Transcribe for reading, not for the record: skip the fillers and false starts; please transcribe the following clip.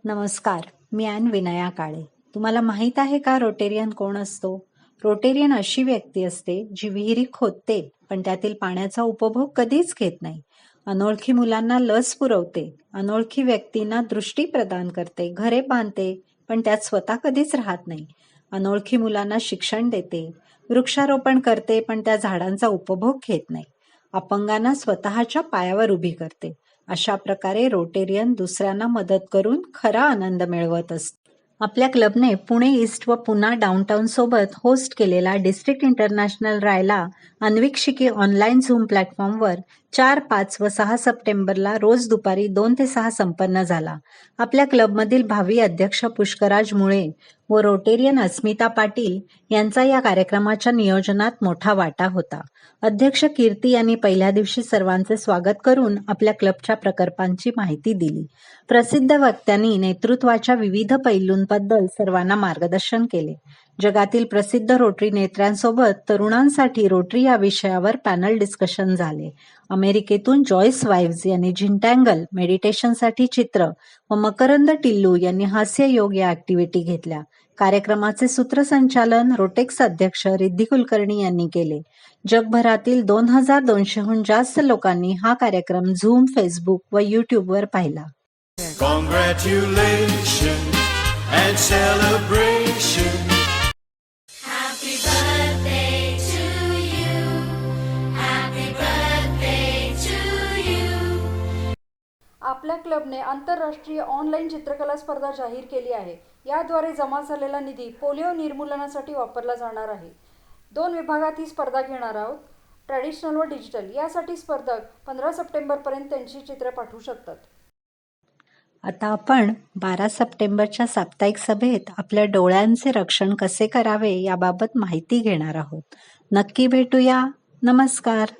नमस्कार, मी विनया काळे. तुम्हाला माहीत आहे का रोटेरियन कोण असतो? रोटेरियन अशी व्यक्ती असते जी विहिरी खोदते पण त्यातील पाण्याचा उपभोग कधीच घेत नाही. अनोळखी मुलांना लस पुरवते, अनोळखी व्यक्तींना दृष्टी प्रदान करते, घरे बांधते पण त्यात स्वतः कधीच राहत नाही. अनोळखी मुलांना शिक्षण देते, वृक्षारोपण करते पण त्या झाडांचा उपभोग घेत नाही. अपंगांना स्वतःच्या पायावर उभी करते. अशा प्रकारे रोटेरियन दुसऱ्यांना मदत करून खरा आनंद मिळवत असतो. आपल्या क्लबने पुणे ईस्ट व पुणा डाऊनटाऊन सोबत होस्ट केलेला डिस्ट्रिक्ट इंटरनॅशनल रायला अन्वीक्षिकी ऑनलाईन झूम प्लॅटफॉर्मवर 4, 5 व 6 सप्टेंबरला रोज दुपारी 2 ते 6 संपन्न झाला. आपल्या क्लबमधील भावी अध्यक्ष पुष्कराज मुळे व रोटेरियन अस्मिता पाटील यांचा या कार्यक्रमाच्या नियोजनात मोठा वाटा होता. अध्यक्ष कीर्ती यांनी पहिल्या दिवशी सर्वांचे स्वागत करून आपल्या क्लबच्या प्रकल्पांची माहिती दिली. प्रसिद्ध वक्त्यांनी नेतृत्वाच्या विविध पैलूंबद्दल सर्वांना मार्गदर्शन केले. जगातील प्रसिद्ध रोटरी नेत्यांसोबत तरुणांसाठी रोटरी या विषयावर पॅनल डिस्कशन झाले. अमेरिकेतून जॉयस वाईव्ज यांनी झिंटँगल मेडिटेशनसाठी चित्र व मकरंद टिल्लू यांनी हास्य योग या ऍक्टिव्हिटी घेतल्या. कार्यक्रमाचे सूत्रसंचालन रोटेक्स अध्यक्ष रिद्धी कुलकर्णी यांनी केले. जगभरातील 2200हून जास्त लोकांनी हा कार्यक्रम झूम, फेसबुक व युट्यूबवर पाहिला. Congratulations and celebration. Happy birthday to you. Happy birthday to you. आपल्या क्लबने आंतरराष्ट्रीय ऑनलाईन चित्रकला स्पर्धा जाहीर केली आहे. याद्वारे जमा झालेला निधी पोलिओ निर्मूलनासाठी वापरला जाणार आहे. 2 विभागात ही स्पर्धा घेणार आहोत, ट्रॅडिशनल व डिजिटल. यासाठी स्पर्धक 15 सप्टेंबरपर्यंत त्यांची चित्रे पाठवू शकतात. आता आपण 12 सप्टेंबरच्या साप्ताहिक सभेत आपल्या डोळ्यांचे रक्षण कसे करावे याबाबत माहिती घेणार आहोत. नक्की भेटूया. नमस्कार.